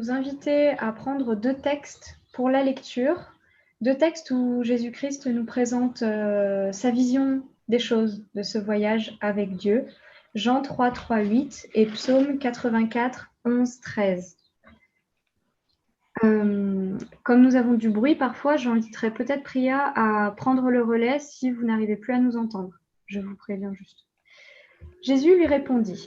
Vous inviter à prendre deux textes pour la lecture, deux textes où Jésus-Christ nous présente sa vision des choses de ce voyage avec Dieu, Jean 3, 3, 8 et Psaume 84, 11, 13. Comme nous avons du bruit, parfois, j'inviterai peut-être Priya à prendre le relais si vous n'arrivez plus à nous entendre. Je vous préviens juste. Jésus lui répondit,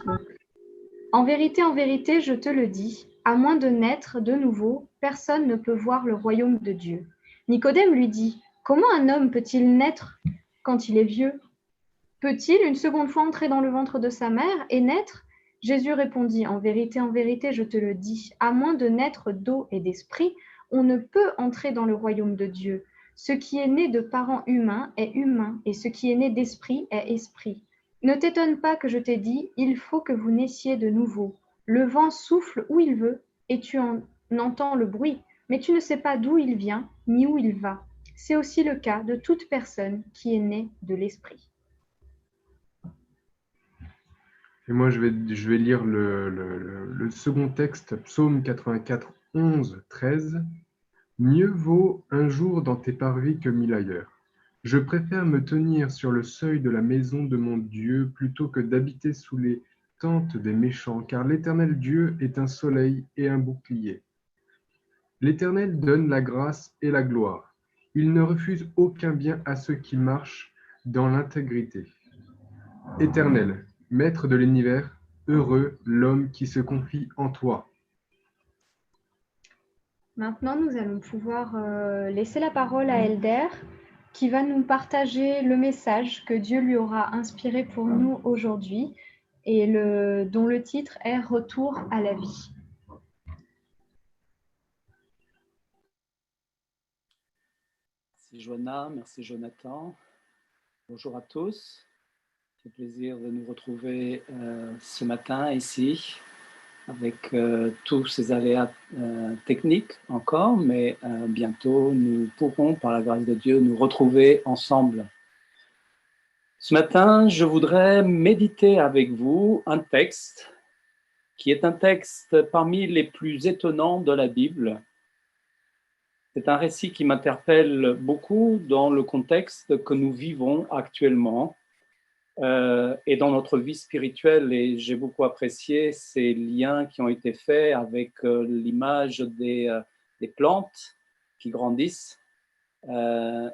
en vérité, je te le dis, à moins de naître de nouveau, personne ne peut voir le royaume de Dieu. Nicodème lui dit, comment un homme peut-il naître quand il est vieux? Peut-il une seconde fois entrer dans le ventre de sa mère et naître? Jésus répondit, en vérité, je te le dis, à moins de naître d'eau et d'esprit, on ne peut entrer dans le royaume de Dieu. Ce qui est né de parents humains est humain, et ce qui est né d'esprit est esprit. Ne t'étonne pas que je t'ai dit, il faut que vous naissiez de nouveau. Le vent souffle où il veut, et tu en entends le bruit, mais tu ne sais pas d'où il vient, ni où il va. C'est aussi le cas de toute personne qui est née de l'esprit. Et moi, je vais lire le second texte, Psaume 84, 11, 13. Mieux vaut un jour dans tes parvis que mille ailleurs. Je préfère me tenir sur le seuil de la maison de mon Dieu plutôt que d'habiter sous les tentes des méchants, car l'Éternel Dieu est un soleil et un bouclier. L'Éternel donne la grâce et la gloire. Il ne refuse aucun bien à ceux qui marchent dans l'intégrité. Éternel, Maître de l'univers, heureux l'homme qui se confie en toi. Maintenant, nous allons pouvoir laisser la parole à Elder, qui va nous partager le message que Dieu lui aura inspiré pour nous aujourd'hui et dont le titre est Retour à la vie. Merci Joanna, merci Jonathan. Bonjour à tous. C'est un plaisir de nous retrouver ce matin ici avec tous ces aléas techniques encore, mais bientôt nous pourrons, par la grâce de Dieu, nous retrouver ensemble. Ce matin, je voudrais méditer avec vous un texte qui est un texte parmi les plus étonnants de la Bible. C'est un récit qui m'interpelle beaucoup dans le contexte que nous vivons actuellement et dans notre vie spirituelle. Et j'ai beaucoup apprécié ces liens qui ont été faits avec l'image des plantes qui grandissent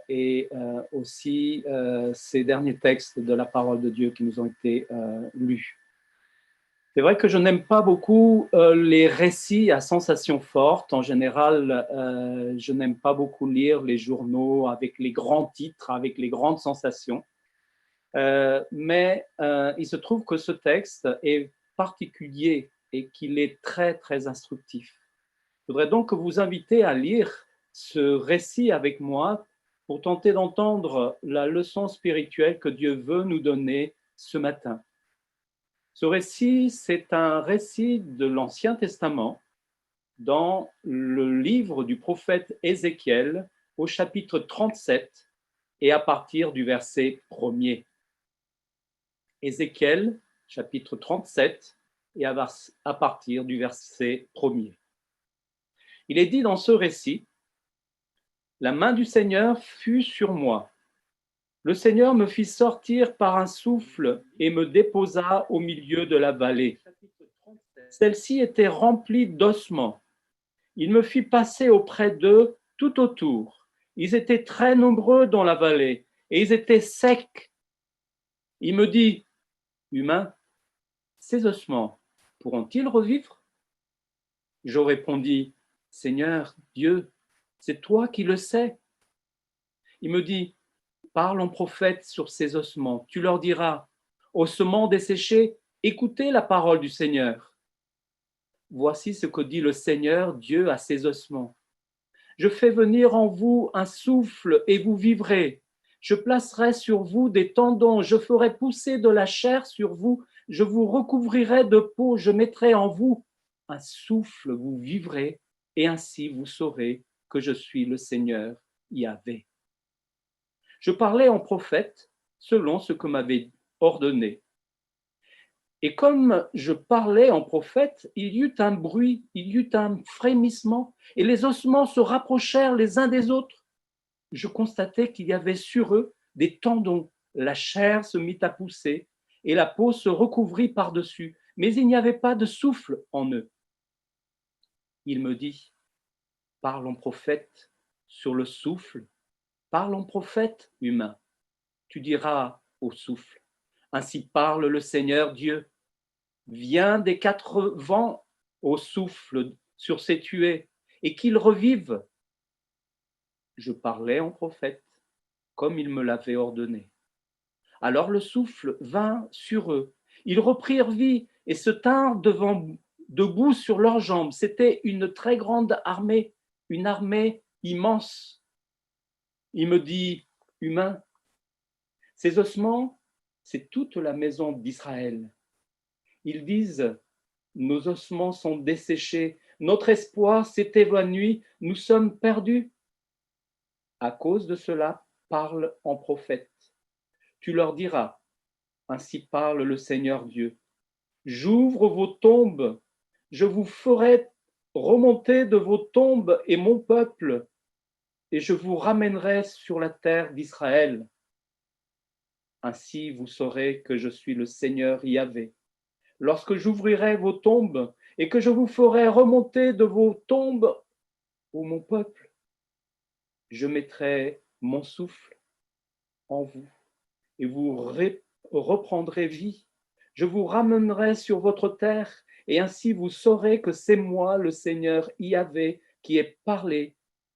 et aussi ces derniers textes de la parole de Dieu qui nous ont été lus. C'est vrai que je n'aime pas beaucoup les récits à sensations fortes. En général, je n'aime pas beaucoup lire les journaux avec les grands titres, avec les grandes sensations. Mais il se trouve que ce texte est particulier et qu'il est très, très instructif. Je voudrais donc vous inviter à lire ce récit avec moi pour tenter d'entendre la leçon spirituelle que Dieu veut nous donner ce matin. Ce récit, c'est un récit de l'Ancien Testament dans le livre du prophète Ézéchiel au chapitre 37 et à partir du verset 1er. Ézéchiel, chapitre 37 et à partir du verset 1er. Il est dit dans ce récit, « La main du Seigneur fut sur moi. Le Seigneur me fit sortir par un souffle et me déposa au milieu de la vallée. Celle-ci était remplie d'ossements. Il me fit passer auprès d'eux tout autour. Ils étaient très nombreux dans la vallée et ils étaient secs. Il me dit, humain, ces ossements pourront-ils revivre? Je répondis, Seigneur Dieu, c'est toi qui le sais. Il me dit, parle en prophète sur ces ossements. Tu leur diras, ossements desséchés, écoutez la parole du Seigneur. Voici ce que dit le Seigneur Dieu à ces ossements. Je fais venir en vous un souffle et vous vivrez. Je placerai sur vous des tendons, je ferai pousser de la chair sur vous, je vous recouvrirai de peau, je mettrai en vous un souffle, vous vivrez, et ainsi vous saurez que je suis le Seigneur Yahvé. Je parlais en prophète selon ce que m'avait ordonné. Et comme je parlais en prophète, il y eut un bruit, il y eut un frémissement, et les ossements se rapprochèrent les uns des autres. Je constatai qu'il y avait sur eux des tendons, la chair se mit à pousser, et la peau se recouvrit par-dessus, mais il n'y avait pas de souffle en eux. Il me dit, parle en prophète sur le souffle, parle en prophète humain. Tu diras au souffle, ainsi parle le Seigneur Dieu. Viens des quatre vents au souffle sur ces tués et qu'ils revivent. Je parlais en prophète, comme il me l'avait ordonné. Alors le souffle vint sur eux. Ils reprirent vie et se tinrent debout sur leurs jambes. C'était une très grande armée, une armée immense. Il me dit, humain, ces ossements, c'est toute la maison d'Israël. Ils disent, nos ossements sont desséchés, notre espoir s'est évanoui, nous sommes perdus. À cause de cela, parle en prophète. Tu leur diras, ainsi parle le Seigneur Dieu. J'ouvre vos tombes, je vous ferai remonter de vos tombes et mon peuple, et je vous ramènerai sur la terre d'Israël. Ainsi vous saurez que je suis le Seigneur Yahvé. Lorsque j'ouvrirai vos tombes et que je vous ferai remonter de vos tombes, ô mon peuple, je mettrai mon souffle en vous et vous reprendrez vie. Je vous ramènerai sur votre terre et ainsi vous saurez que c'est moi, le Seigneur Yahvé, qui ai parlé.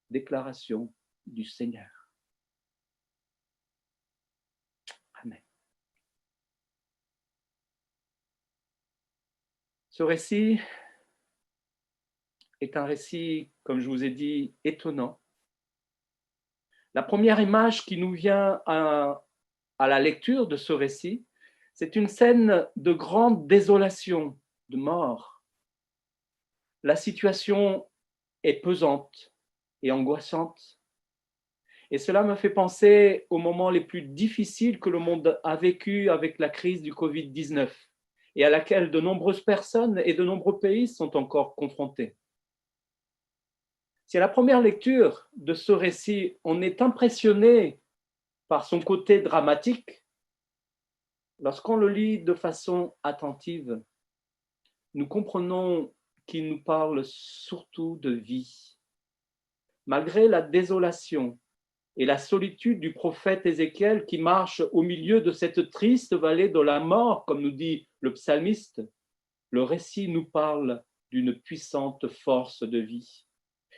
Déclaration du Seigneur. Amen. Ce récit est un récit, comme je vous ai dit, étonnant. La première image qui nous vient à la lecture de ce récit, c'est une scène de grande désolation, de mort. La situation est pesante et angoissante. Et cela me fait penser aux moments les plus difficiles que le monde a vécu avec la crise du Covid-19 et à laquelle de nombreuses personnes et de nombreux pays sont encore confrontés. Si à la première lecture de ce récit, on est impressionné par son côté dramatique, lorsqu'on le lit de façon attentive, nous comprenons qu'il nous parle surtout de vie. Malgré la désolation et la solitude du prophète Ézéchiel qui marche au milieu de cette triste vallée de la mort, comme nous dit le psalmiste, le récit nous parle d'une puissante force de vie.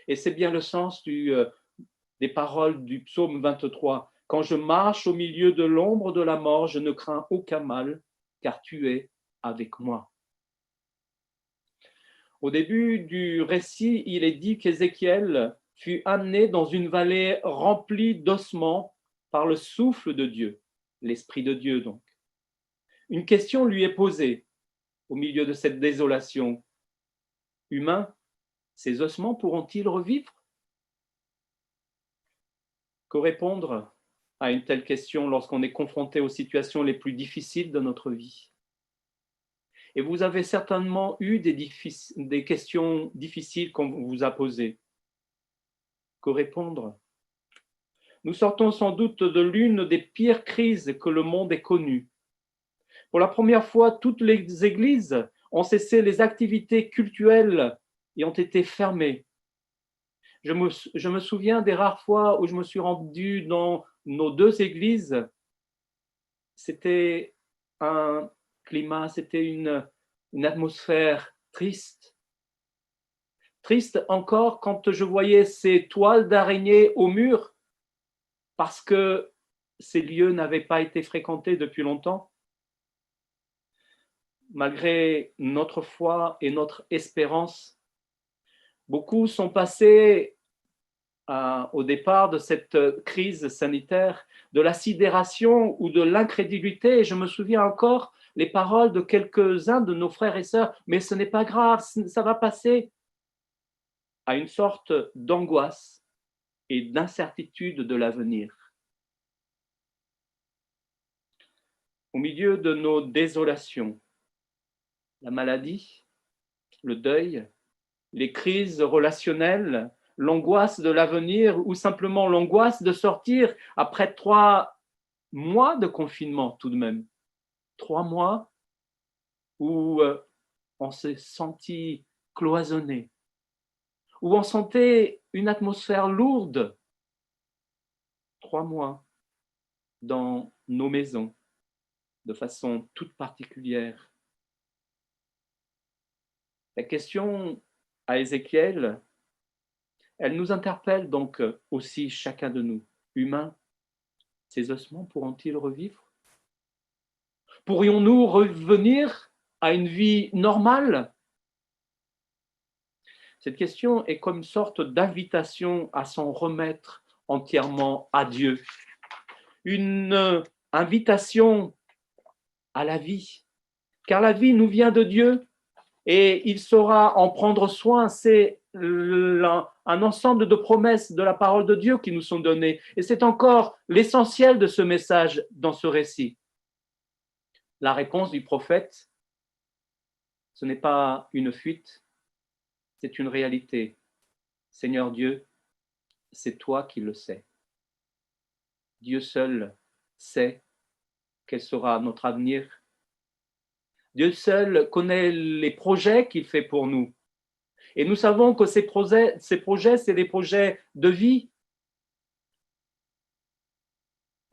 Et c'est bien le sens des paroles du psaume 23. Quand je marche au milieu de l'ombre de la mort, je ne crains aucun mal, car tu es avec moi. Au début du récit, il est dit qu'Ézéchiel fut amené dans une vallée remplie d'ossements par le souffle de Dieu, l'Esprit de Dieu donc. Une question lui est posée au milieu de cette désolation. Humain, ces ossements pourront-ils revivre? Que répondre à une telle question lorsqu'on est confronté aux situations les plus difficiles de notre vie? Et vous avez certainement eu des questions difficiles qu'on vous a posées. Que répondre? Nous sortons sans doute de l'une des pires crises que le monde ait connues. Pour la première fois, toutes les églises ont cessé les activités cultuelles et ont été fermées. Je me souviens des rares fois où je me suis rendu dans nos deux églises. C'était un climat, c'était une atmosphère triste. Triste encore quand je voyais ces toiles d'araignée au mur parce que ces lieux n'avaient pas été fréquentés depuis longtemps. Malgré notre foi et notre espérance, beaucoup sont passés au départ de cette crise sanitaire de la sidération ou de l'incrédulité. Et je me souviens encore les paroles de quelques-uns de nos frères et sœurs, mais ce n'est pas grave, ça va passer, à une sorte d'angoisse et d'incertitude de l'avenir. Au milieu de nos désolations, la maladie, le deuil, les crises relationnelles, l'angoisse de l'avenir ou simplement l'angoisse de sortir après 3 mois de confinement tout de même. 3 mois où on s'est senti cloisonné, où on sentait une atmosphère lourde. 3 mois dans nos maisons de façon toute particulière. La question à Ézéchiel, elle nous interpelle donc aussi chacun de nous, humains. Ces ossements pourront-ils revivre? Pourrions-nous revenir à une vie normale? Cette question est comme une sorte d'invitation à s'en remettre entièrement à Dieu. Une invitation à la vie, car la vie nous vient de Dieu et il saura en prendre soin. C'est un ensemble de promesses de la parole de Dieu qui nous sont données. Et c'est encore l'essentiel de ce message dans ce récit. La réponse du prophète, ce n'est pas une fuite, c'est une réalité. Seigneur Dieu, c'est toi qui le sais. Dieu seul sait quel sera notre avenir. Dieu seul connaît les projets qu'il fait pour nous. Et nous savons que ces projets, c'est des projets de vie.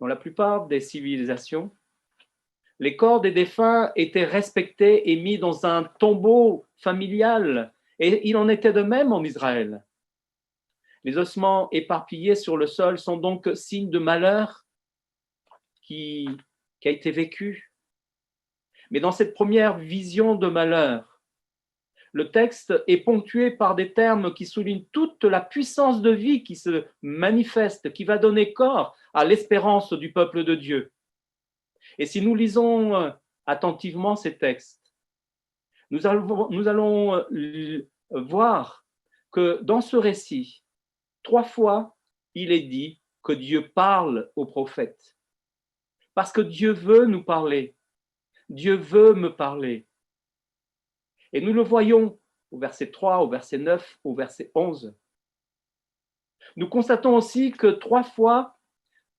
Dans la plupart des civilisations, les corps des défunts étaient respectés et mis dans un tombeau familial. Et il en était de même en Israël. Les ossements éparpillés sur le sol sont donc signes de malheur qui a été vécu. Mais dans cette première vision de malheur, le texte est ponctué par des termes qui soulignent toute la puissance de vie qui se manifeste, qui va donner corps à l'espérance du peuple de Dieu. Et si nous lisons attentivement ces textes, nous allons voir que dans ce récit, 3 fois, il est dit que Dieu parle aux prophètes. Parce que Dieu veut nous parler. Dieu veut me parler. Et nous le voyons au verset 3, au verset 9, au verset 11. Nous constatons aussi que 3 fois,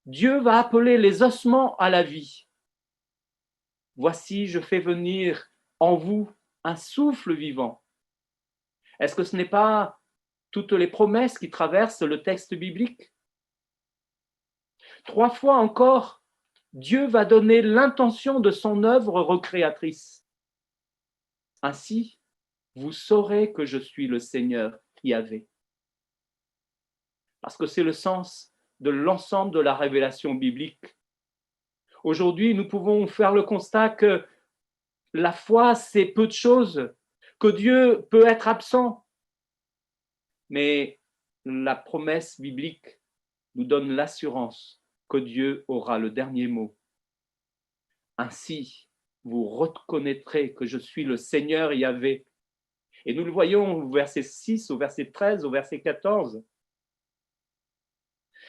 Dieu va appeler les ossements à la vie. Voici, je fais venir en vous un souffle vivant. Est-ce que ce n'est pas toutes les promesses qui traversent le texte biblique? 3 fois encore, Dieu va donner l'intention de son œuvre recréatrice. Ainsi, vous saurez que je suis le Seigneur Yahvé. Parce que c'est le sens de l'ensemble de la révélation biblique. Aujourd'hui, nous pouvons faire le constat que la foi, c'est peu de choses, que Dieu peut être absent. Mais la promesse biblique nous donne l'assurance que Dieu aura le dernier mot. Ainsi, vous reconnaîtrez que je suis le Seigneur Yahvé. Et nous le voyons au verset 6, au verset 13, au verset 14.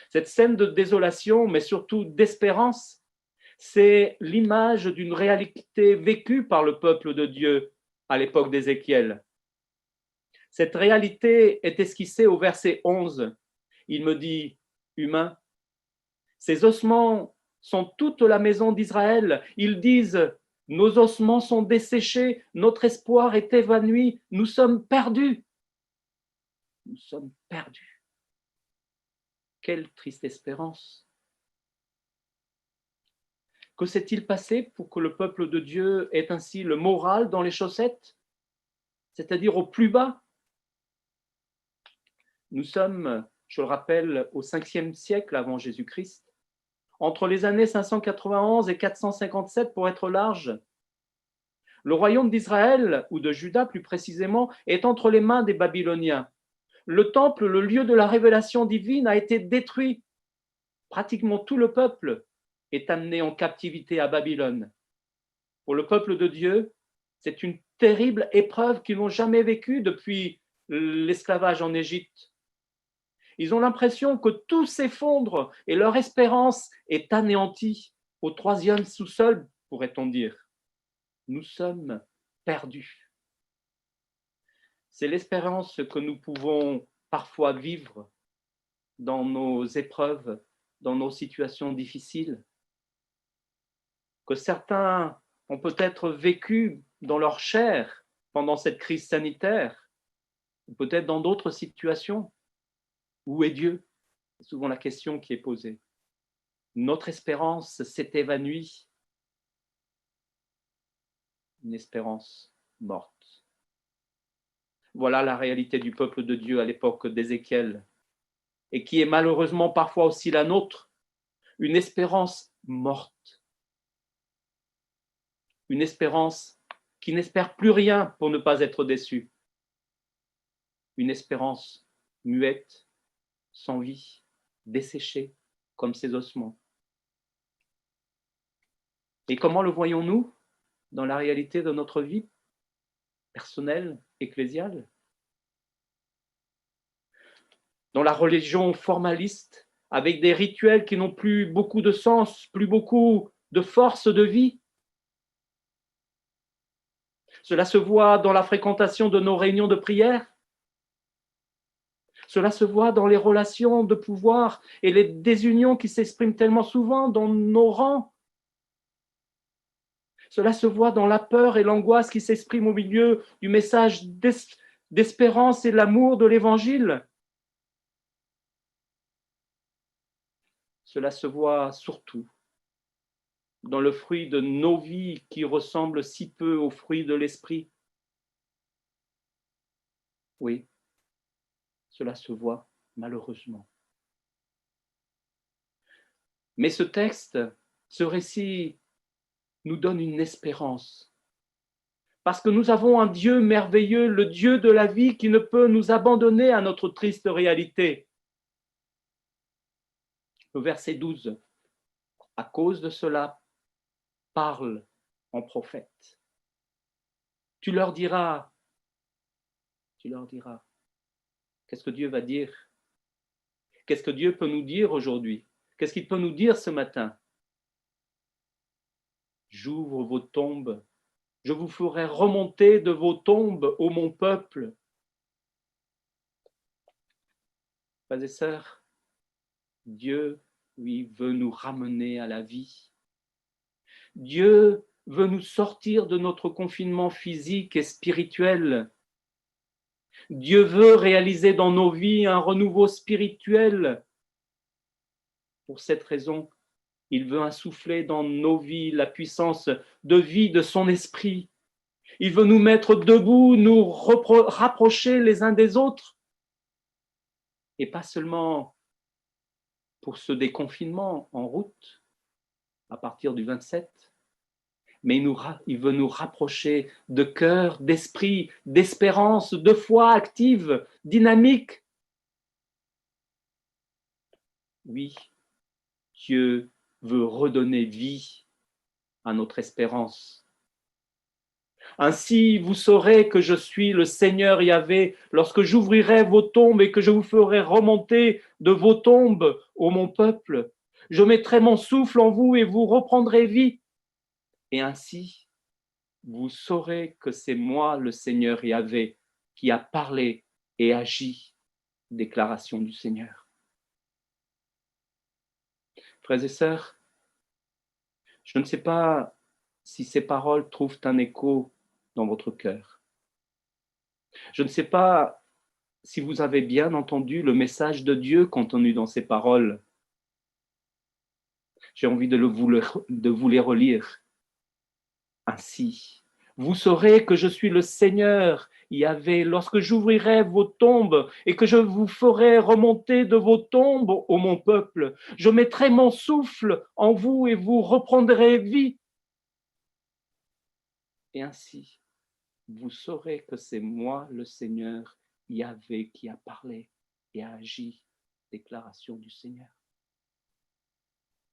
Cette scène de désolation, mais surtout d'espérance, c'est l'image d'une réalité vécue par le peuple de Dieu à l'époque d'Ézéchiel. Cette réalité est esquissée au verset 11. Il me dit, humain, ces ossements sont toute la maison d'Israël. Ils disent, nos ossements sont desséchés, notre espoir est évanoui, nous sommes perdus. Nous sommes perdus. Quelle triste espérance. Que s'est-il passé pour que le peuple de Dieu ait ainsi le moral dans les chaussettes, c'est-à-dire au plus bas? Nous sommes, je le rappelle, au 5e siècle avant Jésus-Christ, entre les années 591 et 457 pour être large. Le royaume d'Israël, ou de Juda plus précisément, est entre les mains des Babyloniens. Le temple, le lieu de la révélation divine, a été détruit. Pratiquement tout le peuple est amené en captivité à Babylone. Pour le peuple de Dieu, c'est une terrible épreuve qu'ils n'ont jamais vécue depuis l'esclavage en Égypte. Ils ont l'impression que tout s'effondre et leur espérance est anéantie au 3e sous-sol, pourrait-on dire. Nous sommes perdue. C'est l'espérance que nous pouvons parfois vivre dans nos épreuves, dans nos situations difficiles, que certains ont peut-être vécu dans leur chair pendant cette crise sanitaire, ou peut-être dans d'autres situations. Où est Dieu? C'est souvent la question qui est posée. Notre espérance s'est évanouie. Une espérance morte. Voilà la réalité du peuple de Dieu à l'époque d'Ézéchiel, et qui est malheureusement parfois aussi la nôtre, une espérance morte. Une espérance qui n'espère plus rien pour ne pas être déçue. Une espérance muette, sans vie, desséchée, comme ses ossements. Et comment le voyons-nous dans la réalité de notre vie personnelle, ecclésiale? Dans la religion formaliste, avec des rituels qui n'ont plus beaucoup de sens, plus beaucoup de force de vie. Cela se voit dans la fréquentation de nos réunions de prière. Cela se voit dans les relations de pouvoir et les désunions qui s'expriment tellement souvent dans nos rangs. Cela se voit dans la peur et l'angoisse qui s'expriment au milieu du message d'espérance et de l'amour de l'Évangile. Cela se voit surtout dans le fruit de nos vies qui ressemble si peu au fruit de l'Esprit. Oui, cela se voit malheureusement. Mais ce texte, ce récit, nous donne une espérance. Parce que nous avons un Dieu merveilleux, le Dieu de la vie, qui ne peut nous abandonner à notre triste réalité. Le verset 12, à cause de cela, parle en prophète. Tu leur diras, qu'est-ce que Dieu va dire? Qu'est-ce que Dieu peut nous dire aujourd'hui? Qu'est-ce qu'il peut nous dire ce matin? J'ouvre vos tombes, je vous ferai remonter de vos tombes, ô mon peuple. Frères et sœurs, Dieu, oui, veut nous ramener à la vie. Dieu veut nous sortir de notre confinement physique et spirituel. Dieu veut réaliser dans nos vies un renouveau spirituel. Pour cette raison, il veut insuffler dans nos vies la puissance de vie de son esprit. Il veut nous mettre debout, nous rapprocher les uns des autres. Et pas seulement pour ce déconfinement en route, à partir du 27, mais il veut nous rapprocher de cœur, d'esprit, d'espérance, de foi active, dynamique. Oui, Dieu veut redonner vie à notre espérance. Ainsi, vous saurez que je suis le Seigneur Yahvé, lorsque j'ouvrirai vos tombes et que je vous ferai remonter de vos tombes, ô mon peuple. Je mettrai mon souffle en vous et vous reprendrez vie. Et ainsi, vous saurez que c'est moi, le Seigneur Yahvé, qui a parlé et agi. Déclaration du Seigneur. Frères et sœurs, je ne sais pas si ces paroles trouvent un écho dans votre cœur. Je ne sais pas si vous avez bien entendu le message de Dieu contenu dans ces paroles. J'ai envie de vous les relire. Ainsi, vous saurez que je suis le Seigneur Yahvé, lorsque j'ouvrirai vos tombes et que je vous ferai remonter de vos tombes, ô mon peuple. Je mettrai mon souffle en vous et vous reprendrez vie. Et ainsi, vous saurez que c'est moi, le Seigneur Yahvé, qui a parlé et a agi. Déclaration du Seigneur.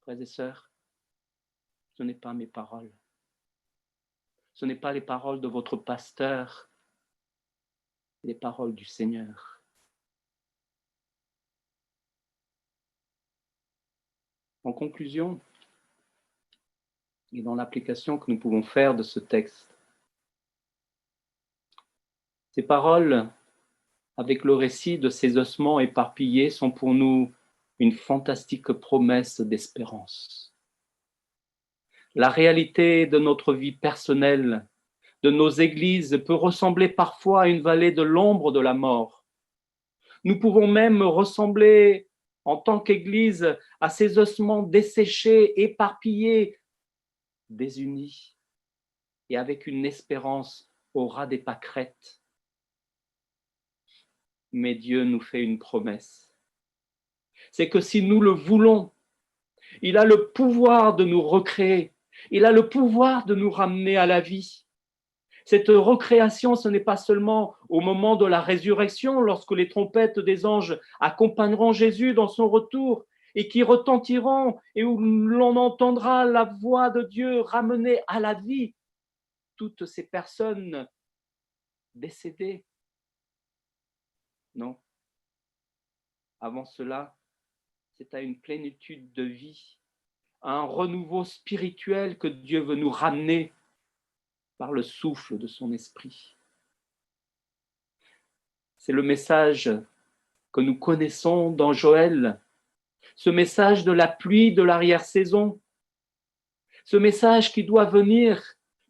Frères et sœurs, ce n'est pas mes paroles. Ce n'est pas les paroles de votre pasteur, les paroles du Seigneur. En conclusion, et dans l'application que nous pouvons faire de ce texte, Ces paroles, avec le récit de ces ossements éparpillés, sont pour nous une fantastique promesse d'espérance. La réalité de notre vie personnelle, de nos églises, peut ressembler parfois à une vallée de l'ombre de la mort. Nous pouvons même ressembler, en tant qu'Église, à ces ossements desséchés, éparpillés, désunis, et avec une espérance au ras des pâquerettes. Mais Dieu nous fait une promesse. C'est que si nous le voulons, il a le pouvoir de nous recréer. Il a le pouvoir de nous ramener à la vie. Cette recréation, ce n'est pas seulement au moment de la résurrection, lorsque les trompettes des anges accompagneront Jésus dans son retour et qui retentiront et où l'on entendra la voix de Dieu ramener à la vie toutes ces personnes décédées. Non. Avant cela, c'est à une plénitude de vie, à un renouveau spirituel que Dieu veut nous ramener par le souffle de son esprit. C'est le message que nous connaissons dans Joël, ce message de la pluie de l'arrière-saison, ce message qui doit venir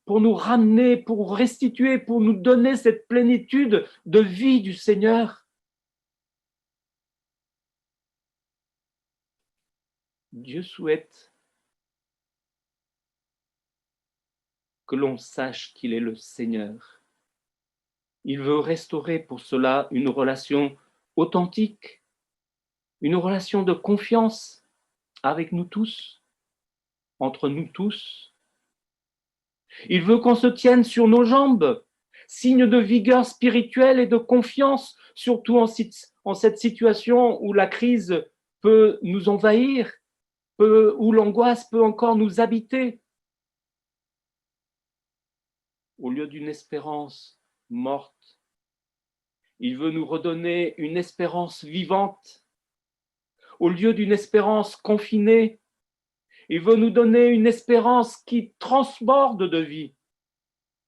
pour nous ramener, pour restituer, pour nous donner cette plénitude de vie du Seigneur. Dieu souhaite que l'on sache qu'il est le Seigneur. Il veut restaurer pour cela une relation authentique, une relation de confiance avec nous tous, entre nous tous. Il veut qu'on se tienne sur nos jambes, signe de vigueur spirituelle et de confiance, surtout en cette situation où la crise peut nous envahir, où l'angoisse peut encore nous habiter. Au lieu d'une espérance morte, il veut nous redonner une espérance vivante. Au lieu d'une espérance confinée, il veut nous donner une espérance qui transborde de vie.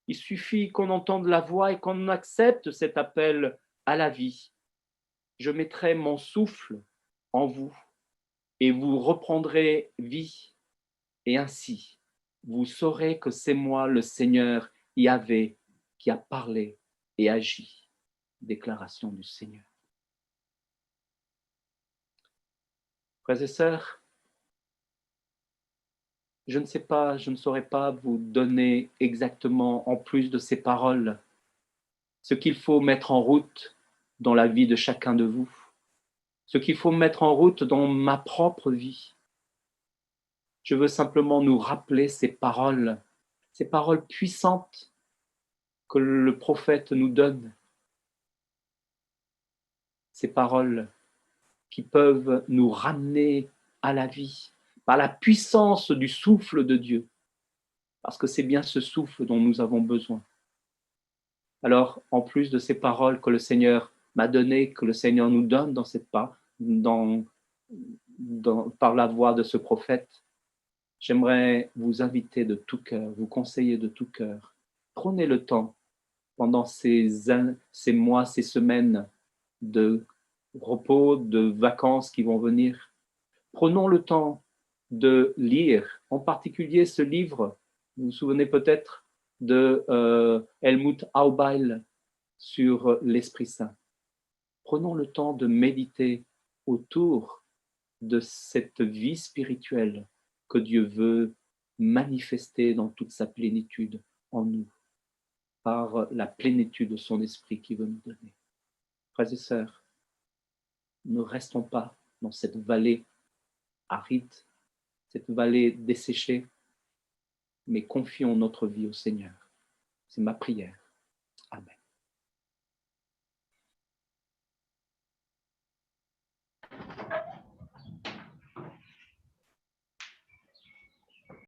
Il suffit qu'on entende la voix et qu'on accepte cet appel à la vie. Je mettrai mon souffle en vous et vous reprendrez vie. Et ainsi, vous saurez que c'est moi, le Seigneur, Yahvé, qui a parlé et agi. Déclaration du Seigneur. Frères et sœurs, je ne saurais pas vous donner exactement, en plus de ces paroles, ce qu'il faut mettre en route dans la vie de chacun de vous, ce qu'il faut mettre en route dans ma propre vie. Je veux simplement nous rappeler ces paroles puissantes que le prophète nous donne, ces paroles qui peuvent nous ramener à la vie par la puissance du souffle de Dieu, parce que c'est bien ce souffle dont nous avons besoin. Alors, en plus de ces paroles que le Seigneur m'a données, que le Seigneur nous donne dans cette part, par la voix de ce prophète, j'aimerais vous inviter de tout cœur, vous conseiller de tout cœur. Prenez le temps pendant ces mois, ces semaines de repos, de vacances qui vont venir. Prenons le temps de lire, en particulier ce livre, vous vous souvenez peut-être de Helmut Aubeil sur l'Esprit Saint. Prenons le temps de méditer autour de cette vie spirituelle que Dieu veut manifester dans toute sa plénitude en nous, par la plénitude de son esprit qu'il veut nous donner. Frères et sœurs, ne restons pas dans cette vallée aride, cette vallée desséchée, mais confions notre vie au Seigneur. C'est ma prière.